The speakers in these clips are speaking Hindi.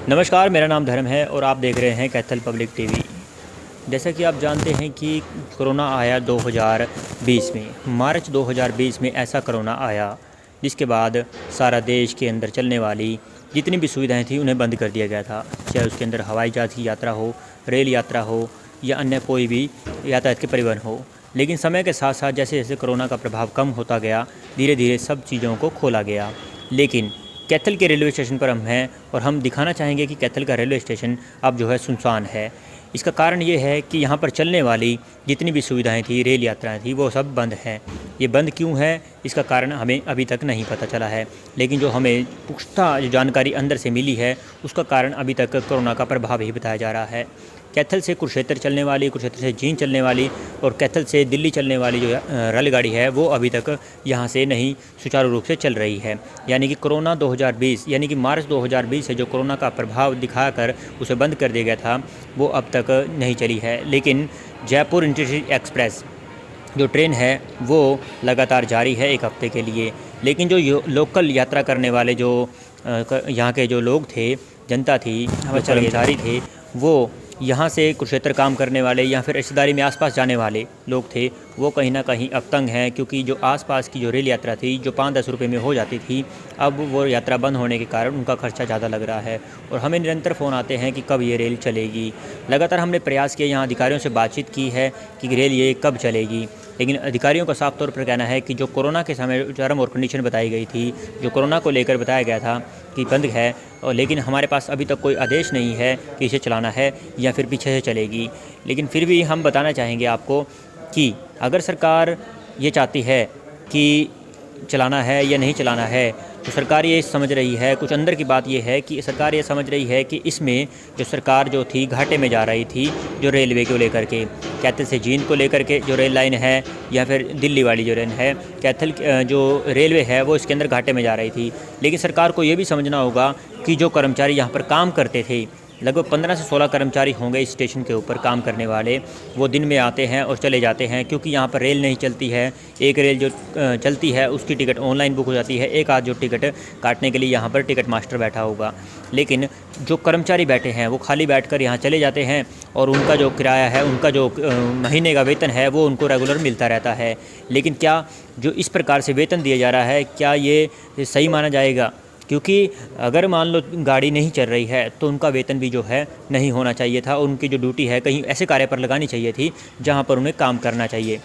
नमस्कार, मेरा नाम धर्म है और आप देख रहे हैं कैथल पब्लिक टीवी। जैसा कि आप जानते हैं कि कोरोना आया 2020 में, मार्च 2020 में ऐसा कोरोना आया जिसके बाद सारा देश के अंदर चलने वाली जितनी भी सुविधाएं थी उन्हें बंद कर दिया गया था। चाहे उसके अंदर हवाई जहाज़ की यात्रा हो, रेल यात्रा हो या अन्य कोई भी यातायात के परिवहन हो। लेकिन समय के साथ साथ जैसे जैसे कोरोना का प्रभाव कम होता गया, धीरे धीरे सब चीज़ों को खोला गया। लेकिन कैथल के रेलवे स्टेशन पर हम हैं और हम दिखाना चाहेंगे कि कैथल का रेलवे स्टेशन अब जो है सुनसान है। इसका कारण ये है कि यहाँ पर चलने वाली जितनी भी सुविधाएं थी, रेल यात्राएं थी, वो सब बंद हैं। ये बंद क्यों है, इसका कारण हमें अभी तक नहीं पता चला है। लेकिन जो हमें पुख्ता जो जानकारी अंदर से मिली है, उसका कारण अभी तक कोरोना का प्रभाव ही बताया जा रहा है। कैथल से कुरुक्षेत्र चलने वाली, कुरुक्षेत्र से जींद चलने वाली और कैथल से दिल्ली चलने वाली जो रेलगाड़ी है वो अभी तक यहाँ से नहीं सुचारू रूप से चल रही है। यानी कि कोरोना 2020 यानी कि मार्च 2020 से जो कोरोना का प्रभाव दिखाकर उसे बंद कर दिया गया था, वो अब तक नहीं चली है। लेकिन जयपुर इंटरसिटी एक्सप्रेस जो ट्रेन है वो लगातार जारी है 1 हफ्ते के लिए। लेकिन जो लोकल यात्रा करने वाले जो यहाँ के जो लोग थे, जनता थी, कर्मचारी थे, वो यहाँ से कुरुक्षेत्र काम करने वाले या फिर रिश्तेदारी में आसपास जाने वाले लोग थे, वो कहीं ना कहीं अब तंग हैं। क्योंकि जो आसपास की जो रेल यात्रा थी, जो 5-10 रुपये में हो जाती थी, अब वो यात्रा बंद होने के कारण उनका खर्चा ज़्यादा लग रहा है। और हमें निरंतर फ़ोन आते हैं कि कब ये रेल चलेगी। लगातार हमने प्रयास किया, यहाँ अधिकारियों से बातचीत की है कि रेल ये कब चलेगी। लेकिन अधिकारियों का साफ तौर पर कहना है कि जो कोरोना के समय टर्म और कंडीशन बताई गई थी, जो कोरोना को लेकर बताया गया था कि बंद है, और लेकिन हमारे पास अभी तक कोई आदेश नहीं है कि इसे चलाना है या फिर पीछे से चलेगी। लेकिन फिर भी हम बताना चाहेंगे आपको कि अगर सरकार ये चाहती है कि चलाना है या नहीं चलाना है, तो सरकार ये समझ रही है, कुछ अंदर की बात ये है कि सरकार ये समझ रही है कि इसमें जो सरकार जो थी घाटे में जा रही थी, जो रेलवे को लेकर के, कैथल से जींद को लेकर के जो रेल लाइन है या फिर दिल्ली वाली जो रेल है, कैथल जो रेलवे है वो इसके अंदर घाटे में जा रही थी। लेकिन सरकार को ये भी समझना होगा कि जो कर्मचारी यहाँ पर काम करते थे, लगभग 15 से 16 कर्मचारी होंगे इस स्टेशन के ऊपर काम करने वाले, वो दिन में आते हैं और चले जाते हैं। क्योंकि यहाँ पर रेल नहीं चलती है, एक रेल जो चलती है उसकी टिकट ऑनलाइन बुक हो जाती है, एक आध जो टिकट काटने के लिए यहाँ पर टिकट मास्टर बैठा होगा। लेकिन जो कर्मचारी बैठे हैं वो खाली बैठकर यहाँ चले जाते हैं और उनका जो किराया है, उनका जो महीने का वेतन है वो उनको रेगुलर मिलता रहता है। लेकिन क्या जो इस प्रकार से वेतन दिया जा रहा है, क्या ये सही माना जाएगा? क्योंकि अगर मान लो गाड़ी नहीं चल रही है तो उनका वेतन भी जो है नहीं होना चाहिए था, और उनकी जो ड्यूटी है कहीं ऐसे कार्य पर लगानी चाहिए थी जहां पर उन्हें काम करना चाहिए।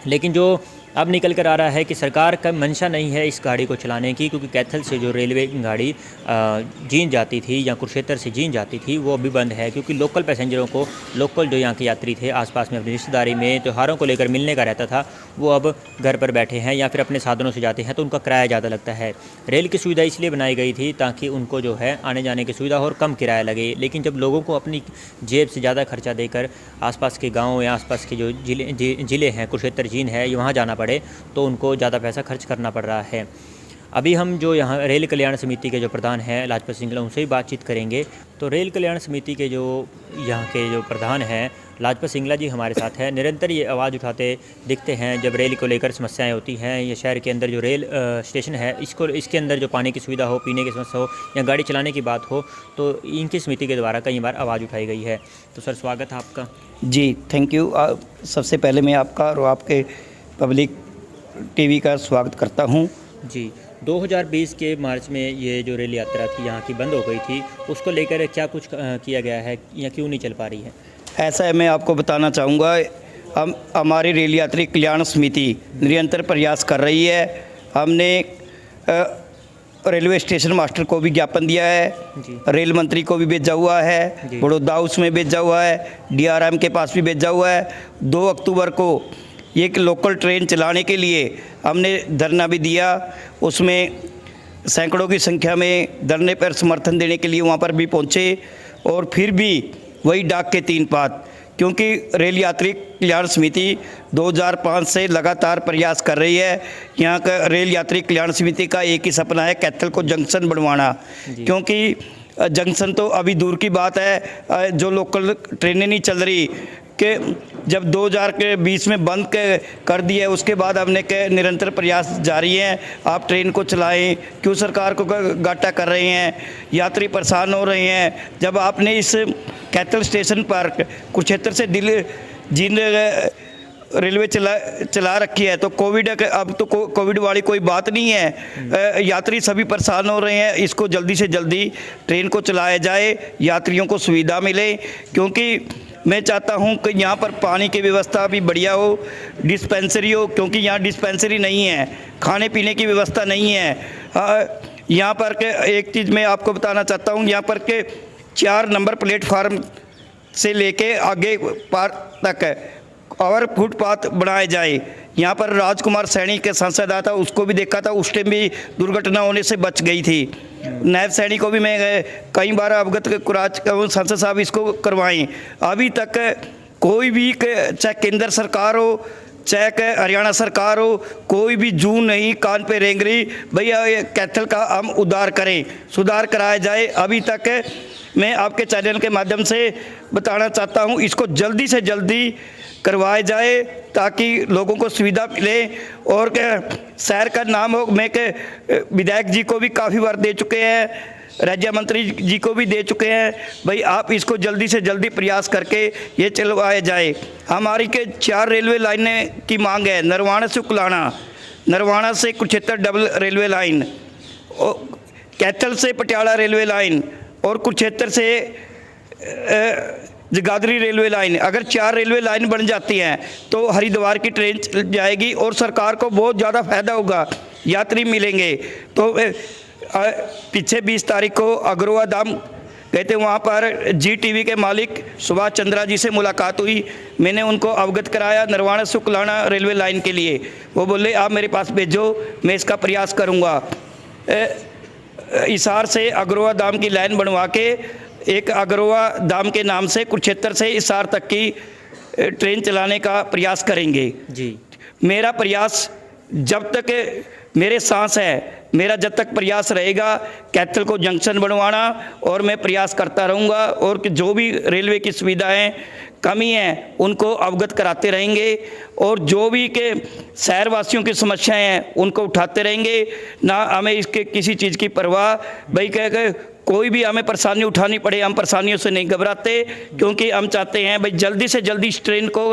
लेकिन जो अब निकल कर आ रहा है कि सरकार का मंशा नहीं है इस गाड़ी को चलाने की, क्योंकि कैथल से जो रेलवे गाड़ी जींद जाती थी या कुरुक्षेत्र से जींद जाती थी वो अभी बंद है। क्योंकि लोकल पैसेंजरों को, लोकल जो यहाँ के यात्री थे, आसपास में अपनी रिश्तेदारी में त्योहारों को लेकर मिलने का रहता था, वो अब घर पर बैठे हैं या फिर अपने साधनों से जाते हैं, तो उनका किराया ज़्यादा लगता है। रेल की सुविधा इसलिए बनाई गई थी ताकि उनको जो है आने जाने की सुविधा हो और कम किराया लगे। लेकिन जब लोगों को अपनी जेब से ज़्यादा खर्चा देकर आसपास के गाँव या आसपास के जो ज़िले हैं, कुरुक्षेत्र जींद है, वहाँ जाना पड़े तो उनको ज़्यादा पैसा खर्च करना पड़ रहा है। अभी हम जो यहाँ रेल कल्याण समिति के जो प्रधान हैं लाजपत सिंगला, उनसे ही बातचीत करेंगे। तो रेल कल्याण समिति के जो यहाँ के जो प्रधान हैं लाजपत सिंगला जी हमारे साथ हैं। निरंतर ये आवाज़ उठाते दिखते हैं जब रेल को लेकर समस्याएं होती हैं। ये शहर के अंदर जो रेल स्टेशन है, इसके अंदर जो पानी की सुविधा हो, पीने की समस्या हो या गाड़ी चलाने की बात हो, तो इनकी समिति के द्वारा कई बार आवाज़ उठाई गई है। तो सर, स्वागत है आपका। जी, थैंक यू। सबसे पहले मैं आपका और आपके पब्लिक टीवी का स्वागत करता हूं। जी, 2020 के मार्च में ये जो रेल यात्रा थी यहाँ की बंद हो गई थी, उसको लेकर क्या कुछ किया गया है या क्यों नहीं चल पा रही है? ऐसा है, मैं आपको बताना चाहूँगा, हम हमारी रेल यात्री कल्याण समिति निरंतर प्रयास कर रही है। हमने रेलवे स्टेशन मास्टर को भी ज्ञापन दिया है, रेल मंत्री को भी भेजा हुआ है, बड़ौदा हाउस में भेजा हुआ है, DRM के पास भी भेजा हुआ है। 2 अक्टूबर को एक लोकल ट्रेन चलाने के लिए हमने धरना भी दिया। उसमें सैकड़ों की संख्या में धरने पर समर्थन देने के लिए वहाँ पर भी पहुँचे, और फिर भी वही डाक के 3 पात। क्योंकि रेल यात्री कल्याण समिति 2005 से लगातार प्रयास कर रही है। यहाँ का रेल यात्री कल्याण समिति का एक ही सपना है, कैथल को जंक्शन बनवाना। क्योंकि जंक्शन तो अभी दूर की बात है, जो लोकल ट्रेनें नहीं चल रही, कि जब 2020 में बंद कर दिया, उसके बाद हमने के निरंतर प्रयास जारी हैं। आप ट्रेन को चलाएं, क्यों सरकार को घाटा कर रहे हैं, यात्री परेशान हो रहे हैं। जब आपने इस कैथल स्टेशन पर कुरुक्षेत्र से दिल्ली जिन रेलवे चला रखी है, तो अब तो कोविड वाली कोई बात नहीं है। यात्री सभी परेशान हो रहे हैं। इसको जल्दी से जल्दी ट्रेन को चलाया जाए, यात्रियों को सुविधा मिले, क्योंकि मैं चाहता हूं कि यहाँ पर पानी की व्यवस्था भी बढ़िया हो, डिस्पेंसरी हो, क्योंकि यहाँ डिस्पेंसरी नहीं है, खाने पीने की व्यवस्था नहीं है। यहाँ पर के एक चीज़ मैं आपको बताना चाहता हूँ, यहाँ पर के 4 नंबर प्लेटफार्म से लेके आगे पार तक और फुटपाथ बनाए जाए। यहाँ पर राजकुमार सैनी के सांसद आया था, उसको भी देखा था, उस टाइम भी दुर्घटना होने से बच गई थी। नायब सैनी को भी मैं कई बार अवगत सांसद साहब इसको करवाएं। अभी तक कोई भी चाहे केंद्र सरकार हो चाहे हरियाणा सरकार हो, कोई भी जून नहीं कान पे रेंग रही, भैया कैथल का हम उद्धार करें, सुधार कराया जाए। अभी तक मैं आपके चैनल के माध्यम से बताना चाहता हूँ, इसको जल्दी से जल्दी करवाया जाए ताकि लोगों को सुविधा मिले और शहर का नाम हो। मैं विधायक जी को भी काफ़ी बार दे चुके हैं, राज्य मंत्री जी को भी दे चुके हैं, भाई आप इसको जल्दी से जल्दी प्रयास करके ये चलवाया जाए। हमारी के 4 रेलवे लाइनें की मांग है, नरवाना से कुलाना, नरवाना से कुरुक्षेत्र डबल रेलवे लाइन, और कैथल से पटियाला रेलवे लाइन और कुरुक्षेत्र से जगाधरी रेलवे लाइन। अगर 4 रेलवे लाइन बन जाती हैं तो हरिद्वार की ट्रेन चल जाएगी और सरकार को बहुत ज़्यादा फायदा होगा, यात्री मिलेंगे। तो पीछे 20 तारीख को अग्रवा धाम गए थे, वहाँ पर GTV के मालिक सुभाष चंद्रा जी से मुलाकात हुई। मैंने उनको अवगत कराया नरवाना से कुलाना रेलवे लाइन के लिए। वो बोले आप मेरे पास भेजो, मैं इसका प्रयास करूँगा। हिसार से अग्रवा धाम की लाइन बनवा के एक अग्रवा धाम के नाम से कुरुक्षेत्र से हिसार तक की ट्रेन चलाने का प्रयास करेंगे जी। मेरा प्रयास जब तक मेरे सांस है, मेरा जब तक प्रयास रहेगा कैथल को जंक्शन बनवाना, और मैं प्रयास करता रहूँगा। और कि जो भी रेलवे की सुविधाएं कमी है उनको अवगत कराते रहेंगे, और जो भी के शहरवासियों की समस्याएं हैं उनको उठाते रहेंगे। ना हमें इसके किसी चीज़ की परवाह, भाई कह कोई भी हमें परेशानी उठानी पड़े, हम परेशानियों से नहीं घबराते, क्योंकि हम चाहते हैं भाई जल्दी से जल्दी इस ट्रेन को,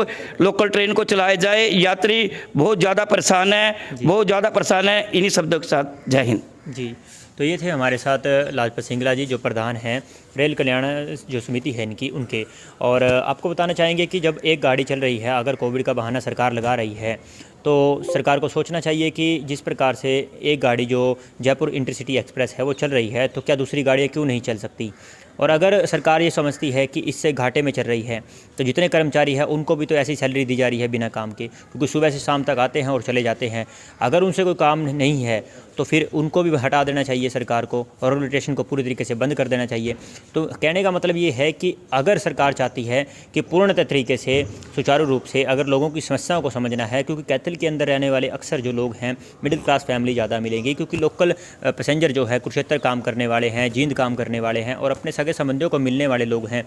लोकल ट्रेन को चलाया जाए। यात्री बहुत ज़्यादा परेशान है, बहुत ज़्यादा परेशान है। इन्हीं शब्दों के साथ जय हिंद जी। तो ये थे हमारे साथ लाजपत सिंगला जी, जो प्रधान हैं रेल कल्याण जो समिति है इनकी, उनके। और आपको बताना चाहेंगे कि जब एक गाड़ी चल रही है, अगर कोविड का बहाना सरकार लगा रही है, तो सरकार को सोचना चाहिए कि जिस प्रकार से एक गाड़ी जो जयपुर इंटरसिटी एक्सप्रेस है वो चल रही है, तो क्या दूसरी गाड़ियाँ क्यों नहीं चल सकती। और अगर सरकार ये समझती है कि इससे घाटे में चल रही है, तो जितने कर्मचारी हैं उनको भी तो ऐसी सैलरी दी जा रही है बिना काम के, क्योंकि सुबह से शाम तक आते हैं और चले जाते हैं। अगर उनसे कोई काम नहीं है तो फिर उनको भी हटा देना चाहिए सरकार को, और रेलवे स्टेशन को पूरी तरीके से बंद कर देना चाहिए। तो कहने का मतलब ये है कि अगर सरकार चाहती है कि पूर्णतः तरीके से सुचारू रूप से अगर लोगों की समस्याओं को समझना है, क्योंकि कैथल के अंदर रहने वाले अक्सर जो लोग हैं मिडिल क्लास फैमिली ज़्यादा मिलेंगी, क्योंकि लोकल पैसेंजर जो है कुरुक्षेत्र काम करने वाले हैं, जींद काम करने वाले हैं, और अपने सगे संबंधियों को मिलने वाले लोग हैं,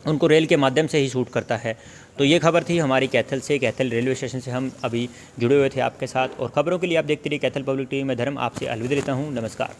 उनको रेल के माध्यम से ही सूट करता है। तो ये खबर थी हमारी कैथल से, कैथल रेलवे स्टेशन से हम अभी जुड़े हुए थे आपके साथ। और खबरों के लिए आप देखते रहिए कैथल पब्लिक टीवी में। धर्म आपसे अलविदा लेता हूँ, नमस्कार।